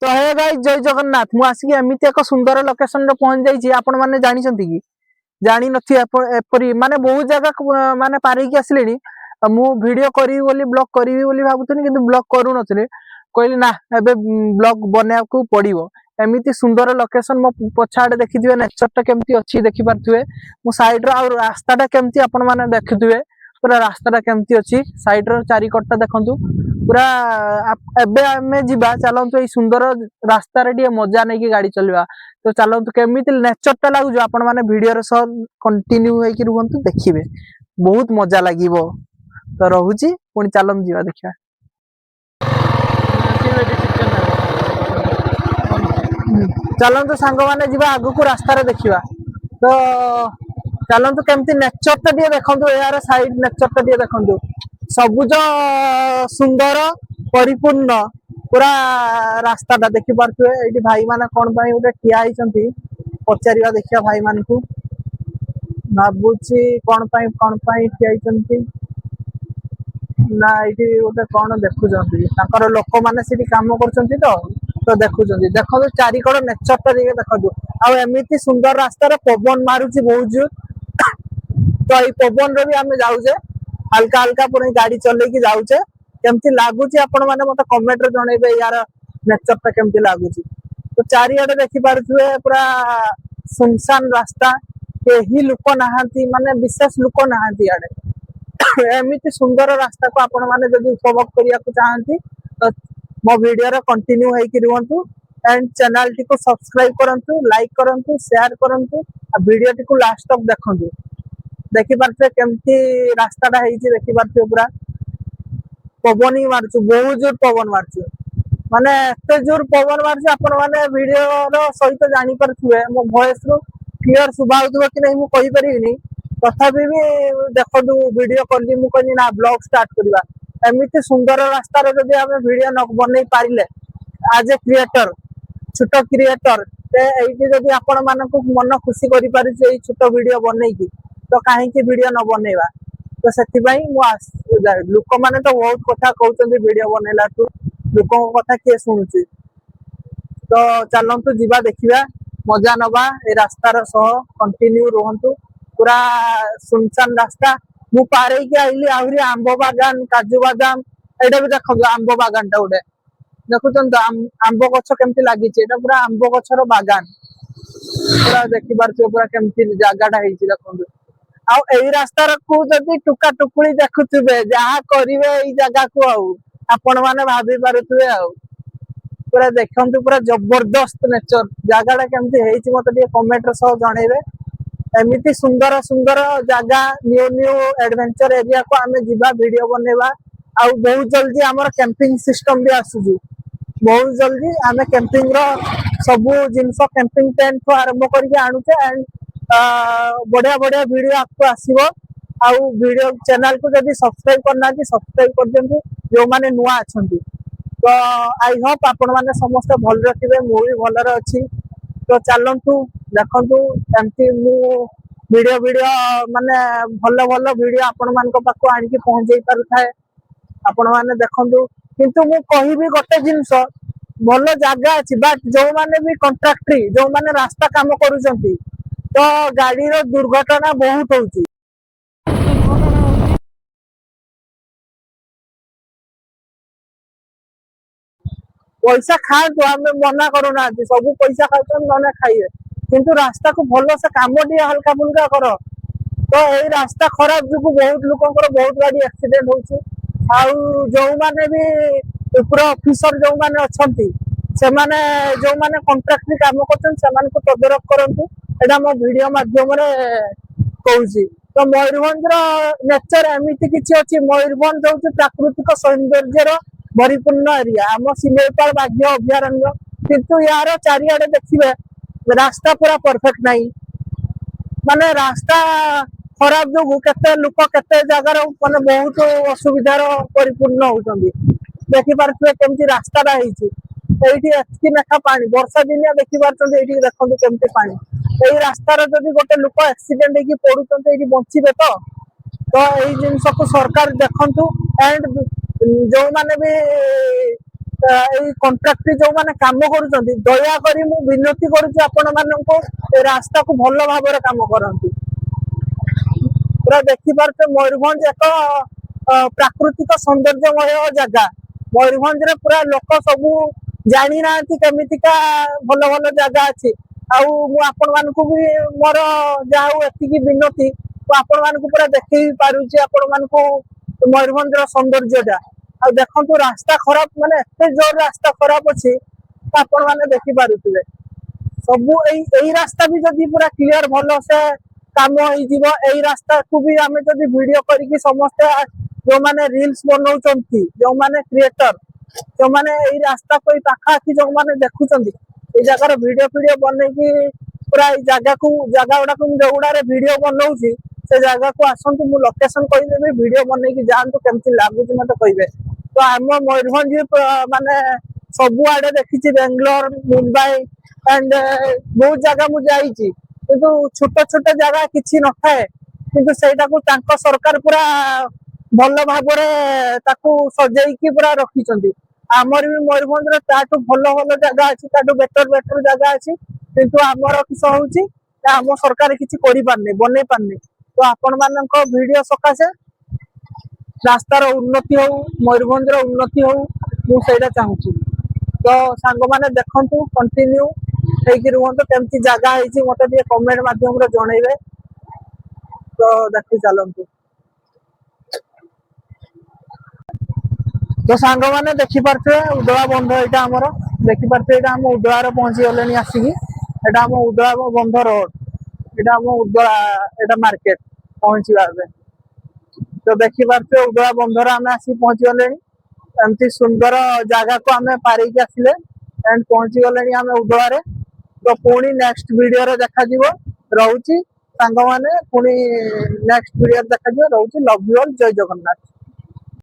तो hey guys जय जगन्नाथ मु आसिक एमिति एक सुंदर लोकेशन रे पहुंच जाई छी आपण माने जानि छथि कि जानि नथि एपरी माने बहुत जगह माने पारी की आसलेनी मु वीडियो करी बोली ब्लॉग करी बोली भाबुतनी किंतु ब्लॉग करू नथले कहली ना एबे ब्लॉग बनेया को पड़िबो एमिति सुंदर लोकेशन मो पछाडे देखिथिबे नेचर टा केमती अछि देखि पारथुवे मु साइड रो आ रास्ता टा केमती आपण माने देखिथिबे पूरा रास्ता टा केमती अछि साइड रो चारि कट्टा देखंतु पूरा एबे आमे जिबा चलंतु ए सुंदर रास्ता रे डी मजा नै कि गाड़ी चलवा तो चलंतु केमिति नेचर टा लागु आपण माने वीडियो रे सह कंटिन्यू होई कि रुहंतु देखिबे बहुत मजा लागिवो तो रहूची पुनी चलम जिबा देखिबा चलंतु सांग माने जिबा आगु को रास्ता रे देखिबा तो चलंतु केमती नेचर टा दिए देखंतु यार साइड नेचर टा दिए देखंतु सबुज सुंदर परिपूर्ण पूरा रास्ता टा देखि पारथुए एठी भाई माने कोन पई उठे ठिया आइचंती पचारिवा देखिया भाई मान को भाबुची कोन पई ठिया आइचंती ना एठी उठे कोन देखु जंती ताकर लोक माने सिटी काम करचंती तो देखु जंती देखो चारि कोड नेचर टा दिए देखंतु आ एमिति सुंदर रास्ता रे पवन मारुची बहुत जोर तो ए पवन रे भी हमें जाउजे हल्का हल्का पुणी गाड़ी चले की जाउचे केमती लागुची आपण माने मते कमेंट रे जणेबे यार नेचर ता केमती लागुची तो चारि आडे देखि पारुथुए पूरा सुनसान रास्ता केही लोक नाहांती माने विशेष लोक नाहांती आडे एमिति सुंदर रास्ता को आपण माने जदी उपभोग करिया को चाहंती तो मो वीडियो रे कंटिन्यू हेकि रुहंतु एंड चैनल टी को सब्सक्राइब करंतु लाइक करंतु शेयर करंतु आ वीडियो टी को लास्ट तक देखंतु देखि पारथे केमती रास्ता टा हेची देखि पारथे पूरा पवन ही मारछु बहुत जोर पवन मारछु माने एते जोर पवन मारछु आपण माने वीडियो रो सहित जानि परथुए मो वॉइस रो क्लियर सुबाउथबो कि नै मु कहि परिबिनी तथापि भी देखंतु वीडियो करली मु कहनी ना ब्लॉग स्टार्ट करबा एमिति सुंदर रास्ता रे जदी हम वीडियो न बनै पारिले एज ए क्रिएटर छोटो क्रिएटर ते एठी जदी आपण मानको मन खुशी करि पारि छै छोटो वीडियो बनै की तो काहे की वीडियो न बनेबा तो सेति भाई मु लोक माने तो बहुत कथा कहउछन्ती वीडियो बनेला तू लोक कथा के सुनुची तो चलंतु जिबा देखिबा मजा नबा ए रास्ता रो सह कंटिन्यू रहंतु पूरा सुनसान रास्ता मु पारे की आइली आहुरी आंबो बागान काजू बादाम एडा भी देखो आंबो बागान टा उडे देखुछन आंबो गछ केमती लागि छै एटा पूरा आंबो गछरो बागान पूरा देखि बारछो पूरा केमती जागाटा हेछि देखंतु आ एई रास्ता को जदी टुका टुकुली देखुथबे जहा करिवे एई जगह को आपण माने भाबी पारुथबे पूरा देखंतु पूरा जबरदस्त नेचर जगाटा केमती हेछि मते ଟିକେ कमेंट रे सह जणेबे एमिति सुंदर सुंदर जगह न्यू न्यू एडवेंचर एरिया को हमें जिबा वीडियो बनेबा आ बहुत जल्दी हमर कैंपिंग सिस्टम भी आसुजी बहुत जल्दी हमें कैंपिंग रो सब जिंस कैंपिंग टेंट को आरंभ करके आनुचे एंड बढ़िया बढ़िया वीडियो आपको आसीबो आ वीडियो चैनल को जदी सब्सक्राइब करना कि सब्सक्राइब कर देंतु जो माने नुआ अछंती तो आई होप आपण माने समस्त भल रखिबे मु भी भल रे अछि तो चलंतु देखंतु एमती मु वीडियो वीडियो माने भल भल वीडियो आपण मान को पाको आनि के पहुंच जाई पारु थाए आपण माने देखंतु किंतु मु कहिबी गोटे जिंस भल जागा अछि बट जो माने भी कॉन्ट्रैक्टरी जो माने रास्ता काम करूचंती तो गाड़ी रो दुर्घटना बहुत होउची पैसा खाए तो हमें मना करूना सब पैसा खाउछन नने खाइए किंतु रास्ता को भलो से काम दिया हल्का फुल्का करो तो ए रास्ता खराब जुकु बहुत लोकंकर बहुत गाड़ी एक्सीडेंट होउची आउ जो माने भी ऊपर ऑफिसर जो माने अछंती से माने जो माने कॉन्ट्रैक्टरी काम करछन से माने को तदरक करंतु एडा मो वीडियो माध्यम रे कहूची तो मयूरभंज रो नेचर एमिति किछि अछि मयूरभंज होउची प्राकृतिक सौंदर्य रो परिपूर्ण एरिया हम सिलेपाल बाघ्य अभयारण्य किंतु यार चारिआडे देखिबे रास्ता पूरा परफेक्ट नहीं माने रास्ता खराब जो केते लोक केते जगह माने बहुत असुविधार परिपूर्ण होउछंदी देखि पारथुए केमती रास्ता रा हेछि एठी एतकी नेखा पानी वर्षा दिनिया देखि पारछंदी एठी देखंतु केमती पानी एई रास्ता रे जदी गोटे लोक एक्सीडेंट हेकि पडुछंती एठी बंचिबे तो एई जिंस को सरकार देखंतु एंड जो माने भी ଏଇ କଣ୍ଟ୍ରାକ୍ଟ ଯୋଉମାନେ କାମ କରୁଛନ୍ତି ଦୟାକରି ମୁଁ ବିନତି କରୁଛି ଆପଣ ମାନଙ୍କୁ ଏ ରାସ୍ତାକୁ ଭଲ ଭାବରେ କାମ କରନ୍ତୁ। ପୁରା ଦେଖିପାରୁଛ ମୟୂରଭଞ୍ଜ ଏକ ପ୍ରାକୃତିକ ସୌନ୍ଦର୍ଯ୍ୟମୟ ଜାଗା। ମୟୂରଭଞ୍ଜରେ ପୁରା ଲୋକ ସବୁ ଜାଣିନାହାନ୍ତି କେମିତିକା ଭଲ ଭଲ ଜାଗା ଅଛି। ଆଉ ମୁଁ ଆପଣ ମାନଙ୍କୁ ବି ମୋର ଯାହା ହଉ ଏତିକି ବିନତି ମୁଁ ଆପଣ ମାନଙ୍କୁ ପୁରା ଦେଖେଇ ପାରୁଛି ଆପଣ ମାନଙ୍କୁ ମୟୂରଭଞ୍ଜର ସୌନ୍ଦର୍ଯ୍ୟଟା। ଆଉ ଦେଖନ୍ତୁ ରାସ୍ତା ଖରାପ ମାନେ ଏତେ ଜୋର ରାସ୍ତା ଖରାପ ଅଛି ଆପଣ ମାନେ ଦେଖିପାରୁଥିବେ। ସବୁ ଏଇ ରାସ୍ତା ବି ଯଦି ପୁରା କ୍ଲିୟର ଭଲସେ କାମ ହେଇଯିବ ଏଇ ରାସ୍ତାକୁ ବି ଆମେ ଯଦି ଭିଡିଓ କରିକି ସମସ୍ତେ ଯୋଉମାନେ ରିଲ୍ସ ବନଉଛନ୍ତି ଯୋଉମାନେ କ୍ରିଏଟର ଯୋଉମାନେ ଏଇ ରାସ୍ତାକୁ ଏଇ ପାଖାପାଖି ଯୋଉମାନେ ଦେଖୁଛନ୍ତି ଏଇ ଜାଗାର ଭିଡିଓ ଫିଡିଓ ବନେଇକି ପୁରା ଏଇ ଜାଗା ଗୁଡାକୁ ମୁଁ ଯୋଉଗୁଡାରେ ଭିଡିଓ ବନଉଛି ସେ ଜାଗାକୁ ଆସନ୍ତୁ ମୁଁ ଲୋକେସନ କହିଦେବି ଭିଡିଓ ବନେଇକି ଯାଆନ୍ତୁ କେମିତି ଲାଗୁଛି ମତେ କହିବେ। ତ ଆମ ମୟୂରଭଞ୍ଜ ମାନେ ସବୁଆଡେ ଦେଖିଛି ବାଙ୍ଗାଲୋର ମୁମ୍ବାଇ ଆଣ୍ଡ ବହୁତ ଜାଗା ମୁଁ ଯାଇଛି କିନ୍ତୁ ଛୋଟ ଛୋଟ ଜାଗା କିଛି ନଥାଏ କିନ୍ତୁ ସେଇଟାକୁ ତାଙ୍କ ସରକାର ପୁରା ଭଲ ଭାବରେ ତାକୁ ସଜେଇକି ପୁରା ରଖିଛନ୍ତି। ଆମର ବି ମୟୂରଭଞ୍ଜରେ ତାଠୁ ଭଲ ଭଲ ଜାଗା ଅଛି ତାଠୁ ବେଟର ଜାଗା ଅଛି କିନ୍ତୁ ଆମର କିସ ହଉଛି ଆମ ସରକାର କିଛି କରିପାରୁନି ବନେଇ ପାରୁନି। ତ ଆପଣ ମାନଙ୍କ ଭିଡିଓ ସକାଶେ ରାସ୍ତାର ଉନ୍ନତି ହଉ ମୟୂରଭଞ୍ଜର ଉନ୍ନତି ହଉ ମୁଁ ସେଇଟା ଚାହୁଁଛି। ତ ସାଙ୍ଗମାନେ ଦେଖନ୍ତୁ କଣ୍ଟିନ୍ୟୁ ହେଇକି ରୁହନ୍ତୁ କେମିତି ଜାଗା ହେଇଛି ମତେ ଟିକେ କମେଣ୍ଟ ମାଧ୍ୟମରେ ଜଣେଇବେ। ତ ଦେଖି ଚାଲନ୍ତୁ। ତ ସାଙ୍ଗମାନେ ଦେଖିପାରୁଥିବେ ଉଦଳା ବନ୍ଧ ଏଇଟା ଆମର ଦେଖିପାରୁଥିବେ ଏଇଟା ଆମ ଉଦଳାରେ ପହଞ୍ଚି ଗଲେଣି ଆସିକି। ଏଇଟା ଆମ ଉଦଳା ବନ୍ଧ ରୋଡ ଏଇଟା ଆମ ଉଦଳା ଏଇଟା ମାର୍କେଟ ପହଞ୍ଚିବା ଏବେ। ତ ଦେଖିପାରୁଥିବେ ଉଦଳା ବନ୍ଧରେ ଆମେ ଆସିକି ପହଞ୍ଚି ଗଲେଣି। ଏମିତି ସୁନ୍ଦର ଜାଗାକୁ ଆମେ ପାରିକି ଆସିଲେ ଏଣ୍ଡ ପହଞ୍ଚି ଗଲେଣି ଆମେ ଉଦଳାରେ। ତ ପୁଣି ନେକ୍ସଟ ଭିଡିଓରେ ଦେଖାଯିବ ରହୁଛି ସାଙ୍ଗମାନେ ପୁଣି ନେକ୍ସଟ ଭିଡିଓରେ ଦେଖାଯିବ ରହୁଛି ଲଭ୍ ୟୁ ଅଲ୍ ଜୟ ଜଗନ୍ନାଥ।